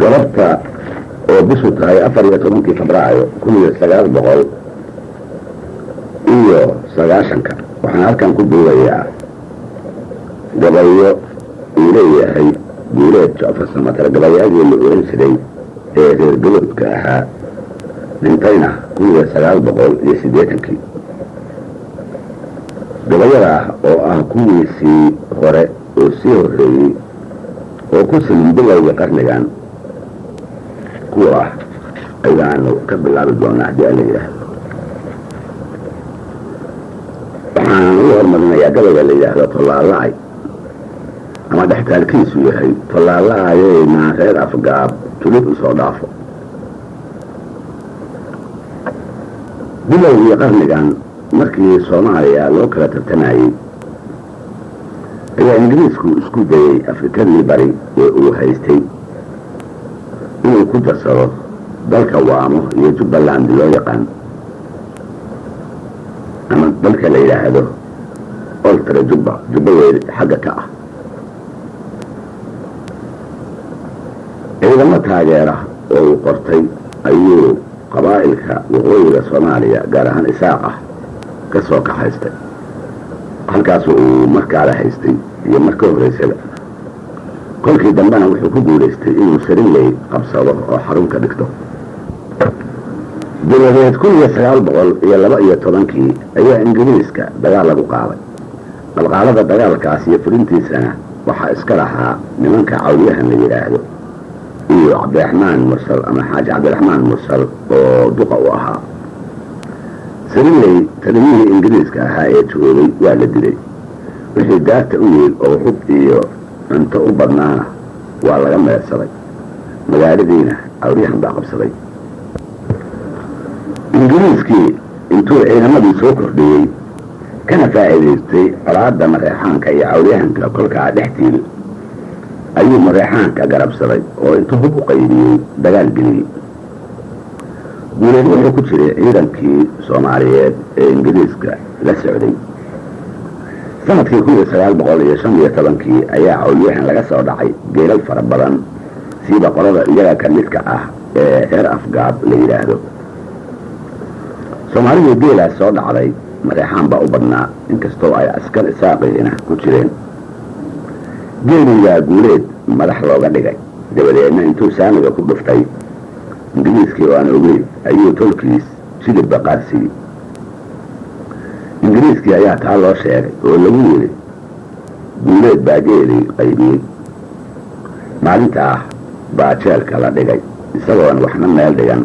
galabta oo bishu tahay 14 Febraayo 1990 waxaan halkan ku duubayaa gabayo uu leeyahay guuleed Jacfar Samatar gabayadii la oran jiray ee reer galbeedka ahaa dhintayna 1980 gabayada oo ah kuwiisii hore oo sii horeeyay oo ku silin bilowga qarnigan kuwa ayaanu ka bilaabi doonaa haddii la yidhaahdo waxaan u hormarinayaa gabayga la yidhaahdo Tollaalaay ama dhextaalkiisu yahay Tollaalaayna reer Afgaab tulid u soo dhaafo bilowgii qarnigan markii Soomaaliya loo kala tartamayay ayaa Ingiriisku isku dayay Afrikadii bari ee uu haystay inuu ku darsado dalka Waamo iyo Jubbaland loo yaqaan ama dalka la yidhaahdo Ultra Jubbaland xagga ka ah ciidamo taageera oo uu qortay ayuu qabaa'ilka waqooyiga Soomaaliya gaar ahaan Isaaq ah ka soo kaxaystay halkaas uu markaa haystay iyo markii horeysay kolkii dambana wuxuu ku guuleystay inuu Serinley qabsado oo xarun ka dhigto dabadeed 1912 ayaa Ingiriiska dagaal lagu qaaday balqaalada dagaalkaas iyo fulintiisana waxaa iska lahaa nimanka cawliyahan la yiraahdo iyo Cabdiraxmaan Mursal ama Xaaji Cabdiraxmaan Mursal oo duqa u ahaa Serinley taliyihii Ingiriiska ahaa ee joogay waa la dilay wixii daarta u yeel oo xub iyo cunto u badnaana waa laga meersaday magaaladiina cawliyahan baa qabsaday Ingiriiskii intuu ciidamadii soo kordhiyay kana faa'iideystay colaadda Mareexaanka iyo cawliyahanka kolkaa dhextiil ayuu Mareexaanka garabsaday oo intuu hub u qaybiyay dagaal geliyay guuleed wuxuu ku jiray ciidankii Soomaaliyeed ee Ingiriiska la socday sanadkii 1915 ayaa cawliyahan laga soo dhacay geelal fara badan sida qolada iyaga ka midka ah ee reer Afgaab la yiraahdo Soomaaliya geela soo dhacday Mareexaan baa u badnaa inkastoo ay askar Isaaqina ku jireen geeliga guuleed madax looga dhigay dabadeedna intuu saamiga ku dhuftay Ingiriiskii oo aan ogeyn ayuu tolkiis sidii baqaarsi Ingiriiskii ayaa taa loo sheegay oo lagu yiri guuleed baa geeli qaybiyay maalintaa baa jeelka la dhigay isagoo aan waxna meel dhigan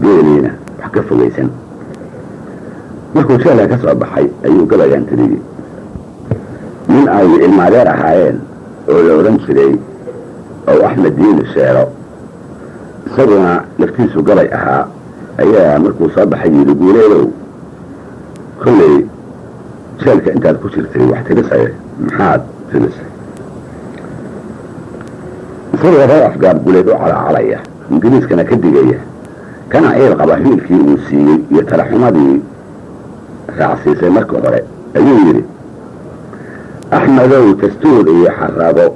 geeliina wax ka fogeysan markuu jeelka ka soo baxay ayuu gabaygan tiriyay min ay ilmaadeer ahaayeen oo la oran jiray oo Axmed Diin Sheero isaguna laftiisu gabay ahaa ayaa markuu soo baxay yiri guuleedow kolley jeelka intaad ku jirtay wax tirisay maxaad tirisay isagoo reer Afgaab guuleed u calacalaya Ingiriiskana ka digaya kana ceel qaba hiilkii uu siiyey iyo talaxumadii raacsiisay markii hore ayuu yiri Axmedow dastuur iyo xarabo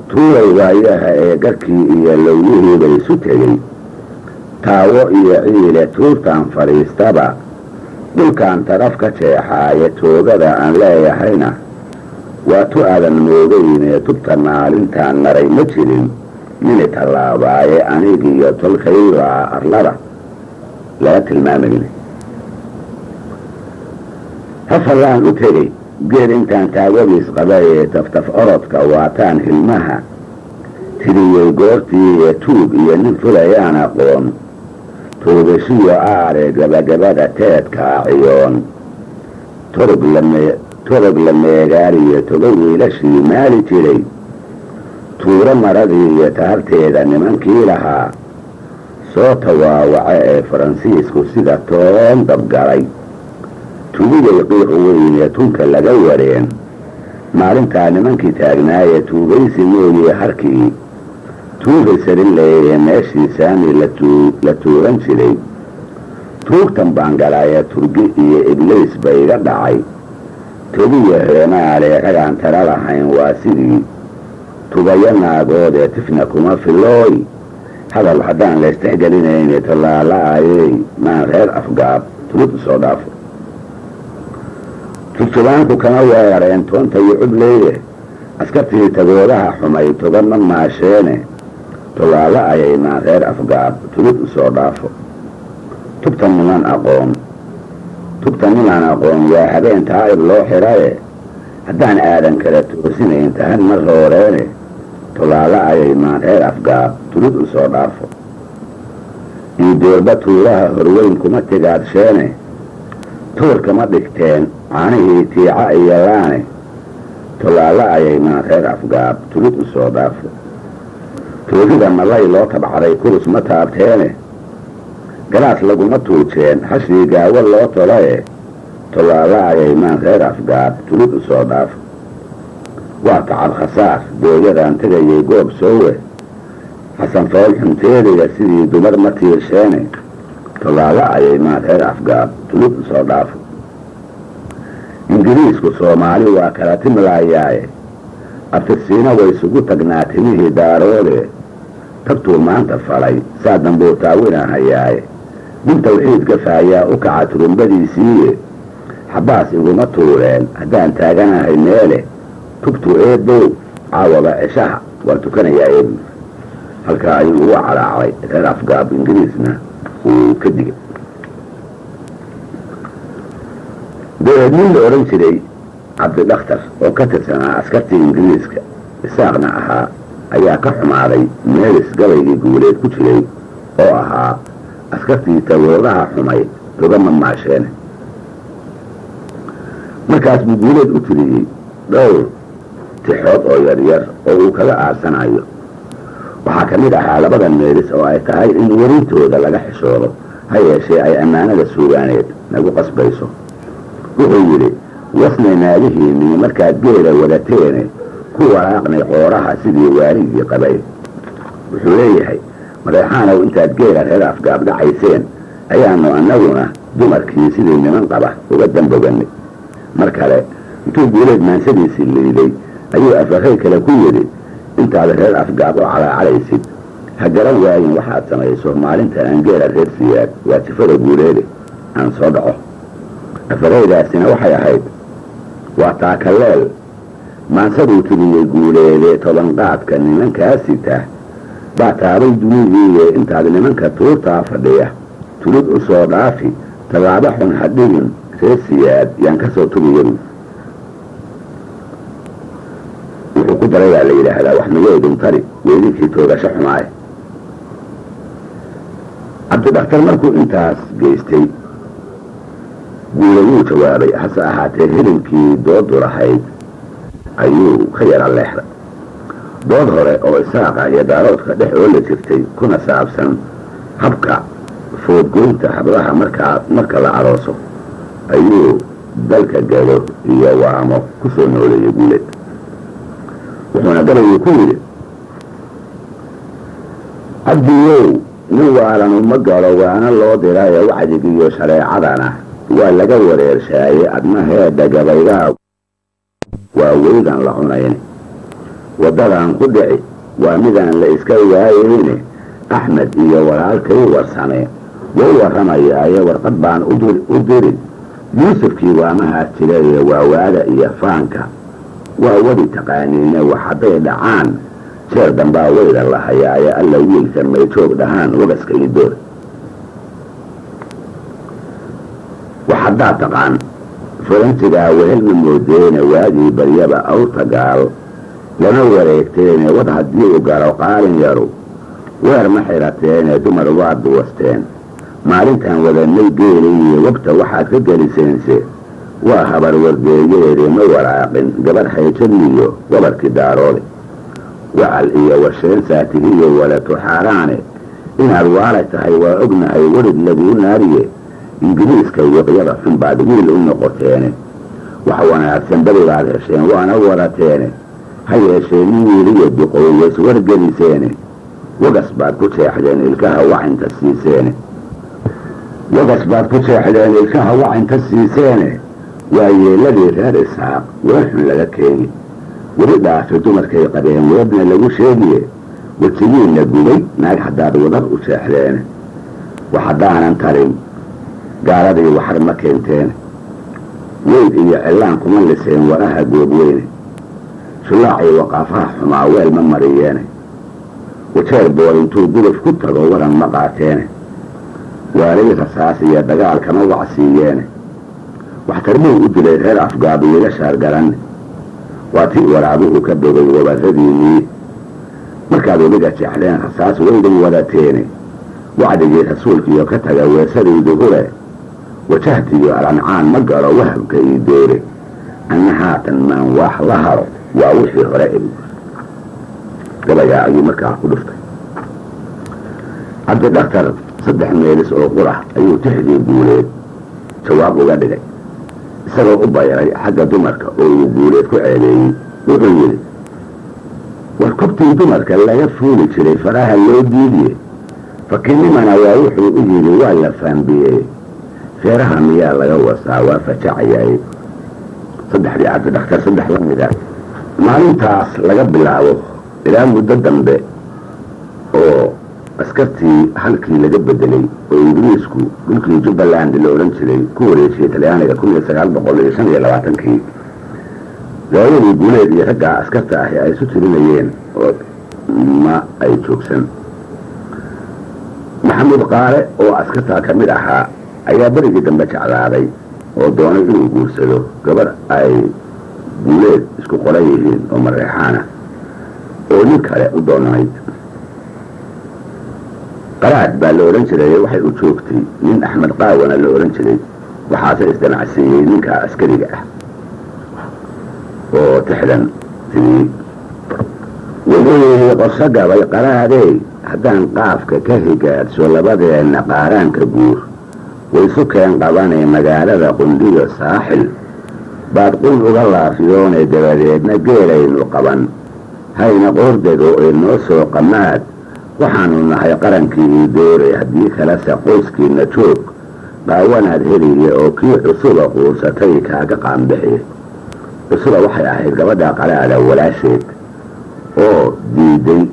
tuuray waayaha ee garkii iyo lowyihiiba isu tegay taawo iyo ciile tuurtaan fadhiistaba dhulkaan taraf ka jeexaaye toogada aan leeyahayna waa tu aadan moogeynee tubta maalintaan maray ma jirin mini tallaabaaye anigiyo tolkaybaa arlada laga tilmaamayna hafallaan u tegay geel intaan taagadiis qabayee taftaf orodka waataan hilmaha tiriyey goortii ee tuug iyo nin fulayaan aqoon toogashiyo aare gabagabada teedka ciyoon torog la meegaariyo toga wiilashii maali jiray tuuro maradii iyo taarteeda nimankii lahaa soo tawaawaca ee Faransiisku sida toon dabgalay tuugay qiiq weyn ee tunka laga wareen maalintaa nimankii taagnaaye tuugaysi mooyee harkii tuugay Serinley meeshii saami la tuuran jiray tuugtan baangalaaya turgi iyo Iblis bay iga dhacay togiyo heenaale ragaan tara lahayn waa sidii tugayanaagoodee tifna kuma filooy hadal haddaan la istixgelinayne tallaala-ayey maan reer afgaab tulud usoo dhaafo turjubaanku kama weerareen toonta iyo cubleeye askartii tagoodaha xumay toga ma maasheene tallaala-ayay maan reer afgaab tulud usoo dhaafo tubta niman aqoon waa habeen taa'ib loo xiraye haddaan aadan kala toosinayn tahan mar hooreene tallaala-ayay maan reer afgaab tulud usoo dhaafo iidoorba tuuraha horweyn kuma tigaadsheene tuurkama dhigteen caanihii tiica iyo laane tallaala-ayay maan reer afgaab tulud usoo dhaafo toogida malay loo tabcaday kurus ma taabteene galaas laguma tuujeen hashii gaawo loo tolaye tallaala-ayay maan reer afgaab tulud usoo dhaafo waa tacab khasaar dooyadaan tegayay goob soowe xasan fool xunteediga sidii dumar ma tiirsheene tallaala-ayay maan reer afgaab tulud usoo dhaafo ingiriisku soomaali waa kala timlaayaaye abtirsiina way isugu tagnaa timihii daaroode tagtuu maanta falay saa dambuu taawinahayaaye nin tawxiid gafaayaa u kaca turumbadiisiiye xabaas iguma tuureen haddaan taaganahay meele tubtu eedow caawaba ceshaha waa tukanayaa eebu halkaa ayuu ugu calaacday reer afgaab ingiriisna uu ka digay nin la odhan jiray cabdidakhtar oo ka tirsanaa askartii ingiriiska isaaqna ahaa ayaa ka xumaaday meelis gabaygii guuleed ku jiray oo ahaa askartii tagoodaha xumay togama maasheene markaas buu guuleed u tiriyey dhowr tixood oo yaryar oo uu kaga aarsanayo waxaa ka mid ahaa labadan meelis oo ay tahay in warintooda laga xishoodo ha yeeshee ay ammaanada suugaaneed nagu qasbayso wuxuu yidhi wasnay naadihiinnii markaad geela wadateene ku waraaqnay qooraha sidii waarigii qabay wuxuu leeyahay mareexaanow intaad geela reer afgaab dhacayseen ayaannu annaguna dumarkii sidii niman qaba uga damboganay mar kale intuu guuleed maansadiisii liiday ayuu afarray kale ku yidhi intaad reer afgaab oo calaacalaysid ha garan waayin waxaad samayso maalintan aan geela reer siyaad waa sifada guuleede aan soo dhaco afaraydaasina waxay ahayd waa taakaleel maansaduu tiriyey guuleede tobanqaadka nimankaa sita baa taabay dunidiiye intaad nimanka tuurtaa fadhiya tulud u soo dhaafi tallaabo xun ha dhigin reer siyaad yaan ka soo tugiyadu wuxuu ku darayaa la yidhaahdaa wax mageedun tari weydikii toogasho xumaaye cabdidakhtar markuu intaas geystay guule wuu jawaabay hase ahaatee hilinkii doodu lahayd ayuu ka yara leexday dood hore oo isaaqa iyo daaroodka dhex oola jirtay kuna saabsan habka foodgoynta hablaha marka la arooso ayuu dalka galo iyo waamo ku soo nooleeyey guuleed wuxuuna gabayuu ku yidhi cabdiyow nin waalan uma galo waana loo diraye wacdigiiyo shareecadana waa laga wareershaaye adna heedha gabaygaa waa weydan la cunayn waddadan ku dhici waa midaan la iska waayeyne axmed iyo walaalkay warsame way warramayaaye warqad baan u dirin yuusufkii waamahaas jireeye waa waada iyo faanka waa wadi taqaaniine wax hadday dhacaan jeer dambaa weyda la hayaaye alla wiilkan may joog dhahaan wagaska iyo door wax haddaad taqaan faransigaa wehelma moodeene waagii baryaba awrtagaal lana wareegteene wad haddii u galo qaalin yaru weer ma xirateene dumar waad duwasteen maalintaan wadanay geeliiyo wabta waxaad ka geliseense waa habar wargeeyeede ma waraaqin gabar xayjaniyo wabarkii daaroode wacal iyo washeen saatigiyo walato xaaraane inaad waala tahay waa ognahay werid laguu naariye ingiriiska wiqyada xun baad wiil u noqoteene wax wanaagsan beribaad hesheen waana warateene ha yeeshee nin wiiliyo duqowyeys wargeliseene wagas baad ku jeexdeen ilkaha wacinta siiseene waa yeeladii reer isxaaq weerxun laga keeni weli dhaafay dumarkay qabeen weebna lagu sheegiye wejigiinna gubay naag haddaad wadar u seexdeen wax haddaanan tarin gaaladii waxar ma keenteen weyd iyo cilaan kuma liseen waraha goobweyne shullaacii waqaafaha xumaa weel ma mariyeene wajeer boor intuu guduf ku tago waran ma qaateene waalay rasaas iyo dagaal kama wacsiiyeene waxtar buu u dilay reer afgaab iiga shaargaranne waa tii waraabuhu ka bogay wabarradiinnii markaad weliga jeexdeen rasaas weyday wadateene wacdigii rasuulkiiyo ka taga weesadii duhure wajahtiyo alancaan ma galo wahabka ii doore anna haatan maan wax la haro waa wixii hore ebu gabayaa ayuu markaa ku dhuftay cabdi dhakhtar 3 meelis oo qurah ayuu tixdii guuleed jawaab uga dhigay isagoo u bayray xagga dumarka oo uu guuleed ku ceeleeyey wuxuu yidhi war kobtii dumarka laga fuuli jiray faraha loo diidiye fakinimana waa wuxuu u yidhi waa la faambiyey feeraha miyaa laga wasaa waa fajacayaay saddexdii cabdi dhakhtar 3 la mida maalintaas laga bilaabo ilaa muddo dambe oo askartii halkii laga bedelay oo ingiriisku dhulkii jubbaland la odhan jiray ku wareejiyey talyaaniga 1925kii gabayadii guuleed iyo raggaa askarta ahi ay isu tirinayeen oo ma ay joogsan maxamuud qaale oo askartaa ka mid ahaa ayaa berigii dambe jeclaaday oo doonay inuu guursado gabar ay guuleed isku qoran yihiin oo mareexaana oo nin kale u doonanayd qaraad baa la odhan jiray waxay u joogtay nin axmed qaawana la odhan jiray waxaase isdanacsiiyey ninkaa askariga ah oo tixdan tidii wuxuu yidhi qorso gabay qaraadey haddaan qaafka ka higaadso labadeenna qaaraanka guur waysu keen qabanay magaalada qundhiyo saaxil baad qun uga laafiyoonay dabadeedna geelaynu qaban hayna qoordego ee noo soo qamaad waxaanu nahay qarankii ii dooray haddii kalese qoyskiinna joog qaawanaad heliye oo kii cusuba quursatay kaaga qaanbixi cusuba waxay ahayd gabadha qaraada walaasheed oo diiday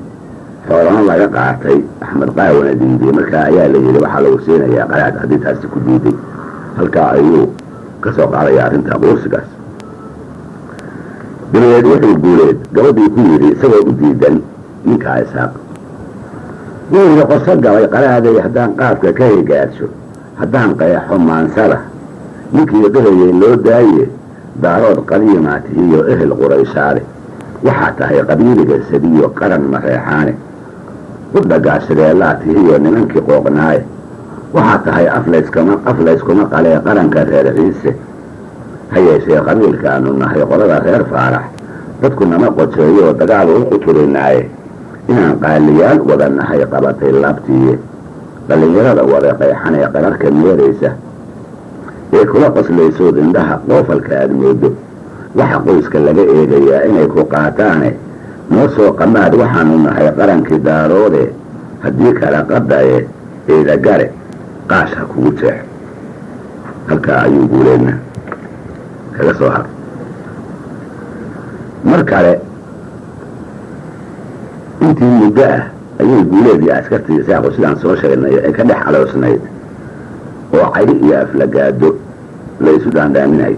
xoolana laga qaatay axmed qaawana diiday markaa ayaa la yidhi waxaa lagu siinayaa qaraad haddii taasi ku diiday halkaa ayuu ka soo qaadaya arrinta quursigaas dabadeed wuxuu guuleed gabadhii ku yidhi isagoo u diidan ninkaa isaaq wuxuu qorso gabay qaraaday haddaan qaafka ka higaadso haddaan qeexo maansada ninkii qirayay loo daaye daarood qadiimaatihiyo ehel qurayshaale waxaa tahay qabiiliga sadiyo qaran mareexaane udhagaashadeelaatihiyo nimankii qooqnaaye waxaa tahay aflayskuma qalee qaranka reer ciise ha yeeshee qabiilkaanu nahay qolada reer faarax dadku nama qojeeyo dagaal u quturinaaye inaan qaaliyaal wada nahay qabatay laabtiiye dhallinyarada wada qeexan ee qararka meeraysa ee kula qoslaysood indhaha qoofalka aad moodo waxa qoyska laga eegayaa inay ku qaataane noo soo qamaad waxaanu nahay qarankii daaroode haddii kala qadaye eedagare qaash ha kugu jeex halkaa ayuu guuleedna kaga soo har mar kale intii muddo ah ayay guuleed iyo askartii isaaqu sidaan soo sheegnay ee ka dhex aloosnayd oo cayri iyo aflagaado la isu dhaandhaaminay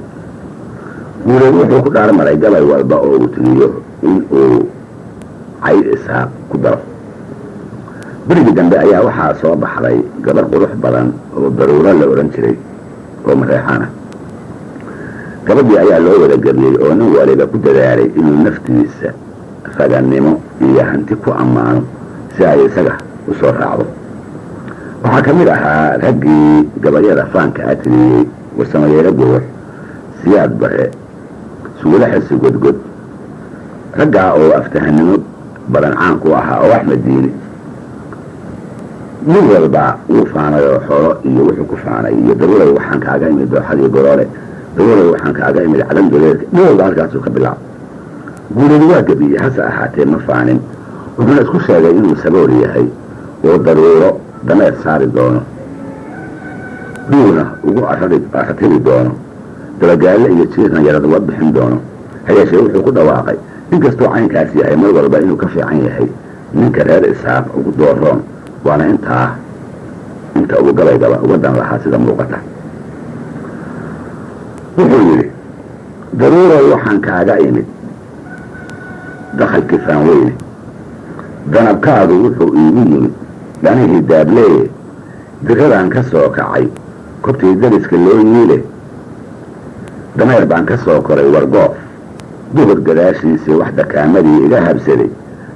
guuleed wuxuu ku dhaarmaray gabay walba oo uu tiriyo in uu cayr isaaq ku daro berigii dambe ayaa waxaa soo baxday gabar qurux badan oo daruuro la odhan jiray oo mareexaana gabadhii ayaa loo wada gebiyey oo nin waliba ku dadaalay inuu naftiisa ragannimo iyo hanti ku ammaano si ay isaga u soo raacdo waxaa ka mid ahaa raggii gabayada faanka atiriyey warsamayeelo gowar siyaad bare suulo xisi godgod raggaa oo aftahanimo badan caan ku ahaa oo axmed diini nin walba wuu faanay oo xoolo iyo wuxuu ku faanay iyo daruuray waxaan kaaga imid dooxadii goroole daruuray waxaan kaaga imid calan doleedka nin walba halkaasuu ka bilaabo guuleed waa gebiyey hase ahaatee ma faanin wuxuuna isku sheegay inuu saboor yahay oo daruuro dameer saari doono dhuuna ugu arratiri doono dabagaalle iyo jiirna yarada wa bixin doono ha yeeshee wuxuu ku dhawaaqay inkastoo caynkaas yahay mar walba inuu ka fiican yahay ninka reer Isaaq ugu dooroon waana inta ugu gabaygaba uga dan lahaa sida muuqata. wuxuu yidhi daruurow waxaan kaaga imid dakhalkii faan weyne danabkaadu wuxuu iigu yimid dhanihii daableeye diradaan ka soo kacay kobtii dariska loo yiile dameer baan ka soo koray wargoof duhur gadaashiisii wax dakaamadii iga habsaday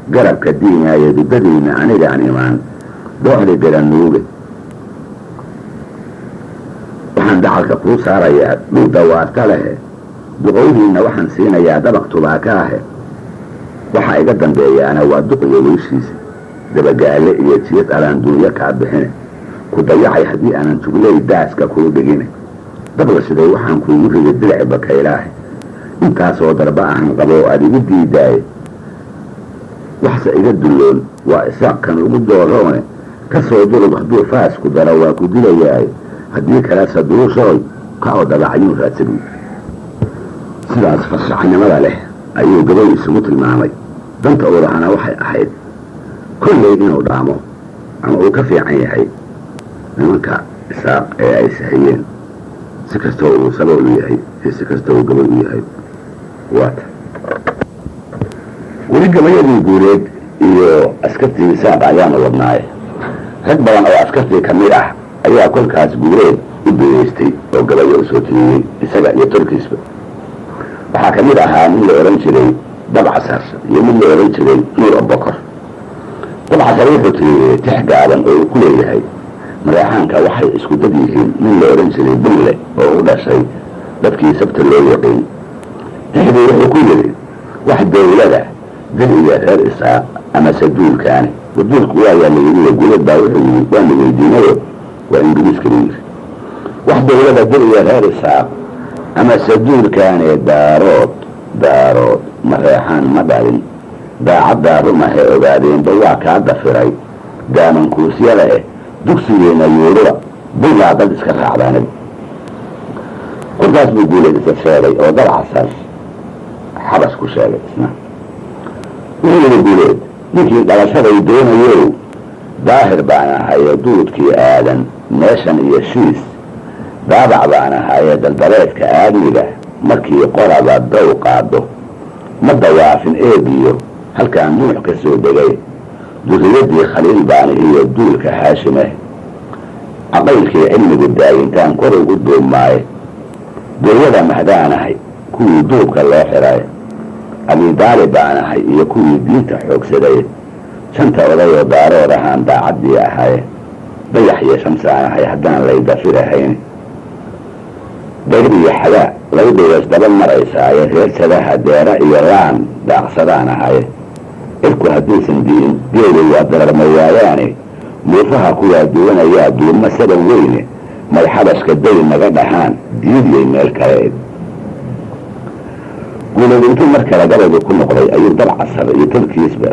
garabka diinaaye dudadiinna anigaan imaan dooxdii garanuuge waxaan dacalka kuu saarayaa dhul dawaarta lehe duqowdiinna waxaan siinayaa dabaq tubaaka ahe waxaa iga dambeeyaana waa duq iyo weyshiisa dabagaale iyo jiyad alaan duunyo kaa bixine ku dayacay haddii aanan jugley daaska kuu dhigine dabla siday waxaan kuugu riday dilici bakaylaahe intaasoo darba ahan qabo oo aad igu diidaaye waxse iga dulloon waa isaaqkan ugu dooroone ka soo durug hadduu faasku daro waa ku dilayaaye haddii kalesa duushooy ka oo dabacayyuu raadsabuy. sidaas farshaxnimada leh ayuu gabay isugu tilmaamay. danta uu lahana waxay ahayd kolley inuu dhaamo ama uu ka fiican yahay nimanka Isaaq ee ay sahayeen si kastoo uu sabool u yahay iyo si kastoo uu gabay u yahay. waata weli gabayadii guureed iyo askartii Isaaq ayaanu wadnaaye rag badan oo askartii ka mid ah ayaa kolkaas guureed u duleystay oo gabayo u soo tiriyey isaga iyo tolkiisba. waxaa ka mid ahaa nin la odhan jiray dabcasar iyo mid la odhan jiray nuur abubakar. dabcasar wuxuu tiriyey tix gaaban oo uu ku leeyahay madaxaanka waxay isku dad yihiin nin la odhan jiray bulle oo u dhashay dadkii sabta loo yaqiin. tixdii wuxuu ku yidhi wax dawlada dil iyo reer Isaaq ama saduulkaani waduulku waayaa la yidhi guulad baa wuxuu yidhi waana weydiinayo waa ingiriiska la yidhi wax dawlada dil iyo reer Isaaq ama saduulkaani daarood mareexaan ma dhalin daacaddaa rumahe ogaadeenba waa kaa dafiray daamankuusyada dugsigeena yuuruba bilaa dad iska raacdaanay. kolkaas buu guuleed isa sheegay oo dabcasar xabas ku sheegay isna. wuxuu yidhi guuleed ninkii dhalashaday doonayow daahir baan ahaye duudkii aadan meeshan iyo shiis daabac baan ahaye daldareedka aadmiga markii qoraba dow qaado ma dawaafin eegiyo halkaan nuux ka soo degay duriyadii khaliil baan iyo duulka haashimeh caqaylkii cilmigu daayintaan kor ugu duumaaye dooyada mahdaanahay kuwii duubka loo xiray abidaali baan ahay iyo kuwii diinta xoogsaday shanta odayoo daarood ahaan daacaddii ahaye dayax iyo shamsaan ahay haddaan laydafirahayn dayr iyo xagaa labadoodaas daba maraysaaye reer sadaha deera iyo laan daaqsadaan ahaye irku hadduusan diin geelay waa dararmayaayaane muufaha kuwaa duwanayaa duuma saban weyne madxabashka day naga dhahaan diidiyay meel kale. guuleed intuu mar kale gabayga ku noqday ayuu dabcasar iyo tolkiisba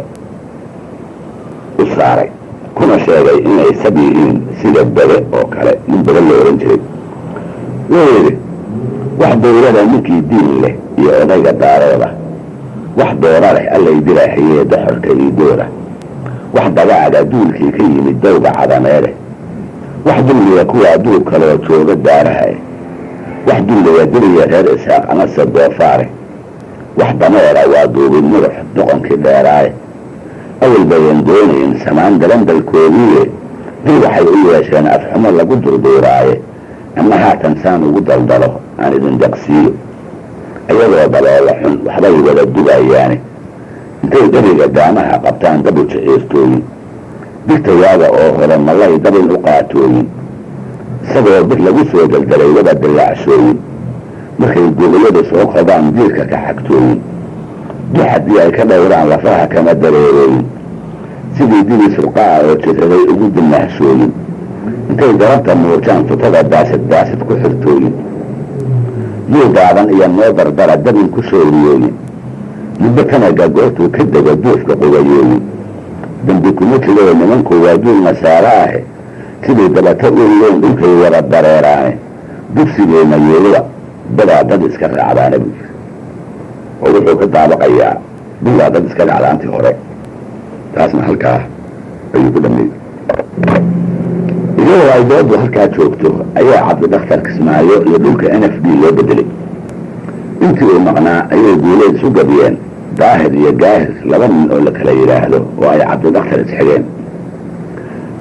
u saaray kuna sheegay inay sab yihiin sida bele oo kale nin bele la odhan jiray. wuxuu yidhi wax dawlada ninkii diin leh iyo odayga daarooda wax doora leh allay diraaxiyee daxorka iyo doora wax dagaaga duulkii ka yimid dawga cadameede wax dulliga kuwaa duub kaloo jooga daarahae wax dulliga diliya reer Isaaq amase doofaare wax dameera waa duubin madax doqonkii dheeraaye awal bayan doonayn samaan dalandalkoodiiye dil waxay u yeesheen afxumo lagu durduuraaye ama haatan saan ugu daldalo aan idin jaqsiiyo ayagoo daloola xun waxbay wada dugayaane intay dheriga gaamaha qabtaan dabu jiciirtooyin digtayaaga oo hore malay dabil u qaatooyin isagoo bir lagu soo daldalay wada dilaacshooyin markay gobollada soo qodaan diirka ka xagtooyin dux haddii ay ka dhowraan lafaha kama dareerooyin sidii dili sulqaa oo jiraday ugu dimahshooyin intay garabta muujaan futada daasid ku xirtooyin yuu gaaban iyo noo dardara dabin ku shooriyooyin midba kanaga goortuu ka dega duufka qogayooyin dambi kuma jiroo nimanku waa duul nasaaro ahe sidii dabata uloon dhulkay wada dareeraane dugsigeena yuuluba badaa dad iska raacdaana buu jira oo wuxuu ka daabaqayaa bugaa dad iska dhaclaantii hore taasna halkaa ayuu ku dhameeyey. iyadoo ay doodu halkaa joogto ayaa cabdi dhakhtar kismaayo iyo dhulka n f d loo bedelay. intii uu maqnaa ayay guuleed isu gabiyeen daahir iyo gaahir laba nin oo la kala yidhaahdo oo ay cabdidhakhtar isxigeen.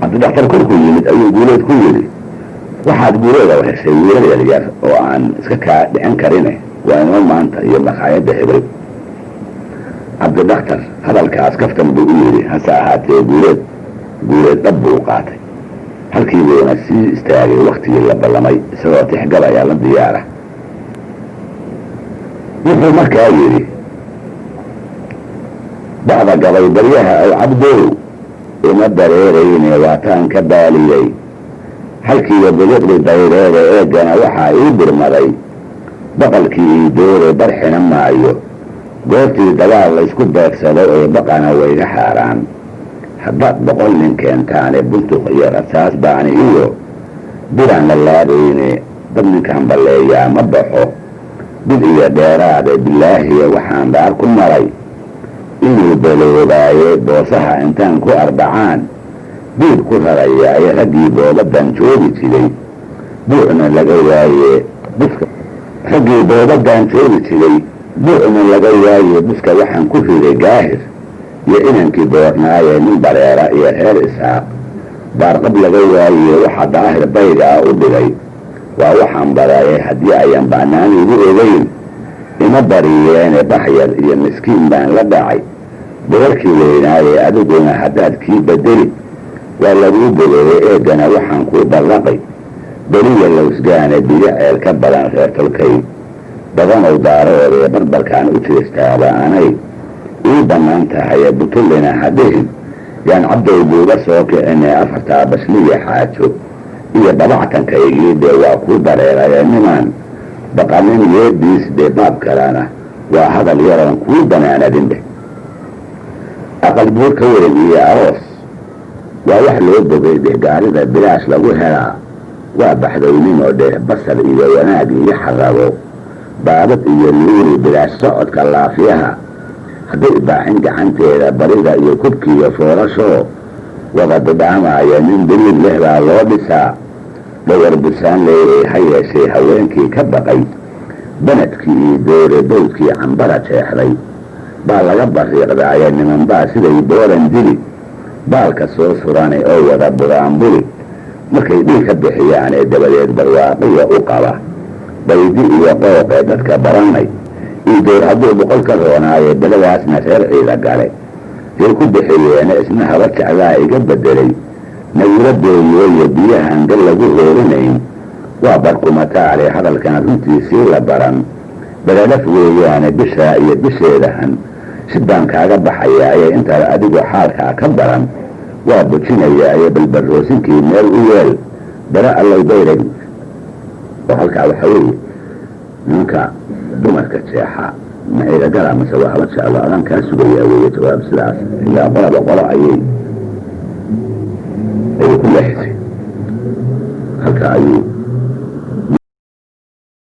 cabdidhakhtar korkuu yimid ayuu guuleed ku yidhi waxaad guuleeda heshay wiilal yaryar oo aan iska kaa dhicin karine waa inoo maanta iyo maqaayadda hebel. cabdidhakhtar hadalkaas kaftan buu u yidhi, hase ahaatee guuleed dhab buu u qaatay. halkii buuna sii istaagay waktigii la ballamay isagoo tixgab ayaa la diyaara. wuxuu markaa yidhi bacda gabay baryaha aw cabdow uma dareerayne waataan ka baaliyey halkiiba buluqdi dayreeda eegana waxaa ii birmaday baqalkii ii doore barxina maayo goortii dagaal laysku beegsado ee baqana wayga xaaraan haddaad 100 nin keentaane buntuq iyo rasaas baani iyo biraan la laabayne dad ninkaan balleeyaa ma baxo bil iyo dheeraade bilaahiya waxaan daar ku maray inuu baloobaaye boosaha intaan ku arbacaan biid ku rarayaaye raggii boobadan joogi jiray buucna laga waaye buska waxaan ku riday gaahir iyo inankii boornaaye nin bareera iyo reer isxaaq baarqab laga waaye waxa daahir bayga ah u dhigay waa waxaan baraayay haddii ayan baanaan igu ogeyn ima bariyeene baxyar iyo miskiin baan la dhacay boorkii weynaaye adiguna haddaad kii bedeli waa laguu bogeeyey eegana waxaan kuu ballaqay beriya lowsgaane biyo ceel ka badan reer tolkay badanow daaroodee barbarkaan u jeestaaba anay ii bannaan tahaye butullina hadhihin yaan cabdow buuga soo kicinee 4 bashliya xaajo iyo dabactankaygii dee waa kuu dareerayee nimaan baqanin yeedhiis dee baab kalana waa hadal yaroon kuu banaanadin dheh. aqal buur ka weyn iyo aroos waa wax loo bogay deh gaarida bilaash lagu helaa waa baxdowninoo dheh basal iyo wanaag iyo xarabo baabad iyo luuri bilaash socodka laafiyaha hadday baacin gacanteeda barida iyo kubkiiyo foorashoo wada bidhaamaya nin daliil leh baa loo dhisaa dhowar busaan leeyay ha yeeshee haweenkii ka baqay banadkii iyo doore bawdkii cambara jeexday baa laga bariiqdaaye nimanbaa siday booran dili baalka soo suranay oo wada buraanbuli markay dhiig ka bixiyaan ee dabadeed barwaaqiya u qaba baydi iyo qooqee dadka baranay ii door hadduu 100 ka roonaaye beladaasna reer ciida gale say ku bixiyeene isna haba jeclaa iga bedelay nagula beeyeeye biyahan gal lagu hoorinayn waa barkumataale hadalkan runtiisii la baran beledhaf weeyaane bishaa iyo bisheedahan si baan kaaga baxayaaye intaad adigu xaalkaa ka baran waa bujinayaaye balbarroosinkii meel u yeel bara allow bayrag. oo halkaa waxaa weeye ninka dumarka jeexa ma ciidagala mase waa haba jeclo adaan kaa sugayaa weeye jawaab sidaas ilaa qolaba qolo ayay ku leexisay halkaa ayuu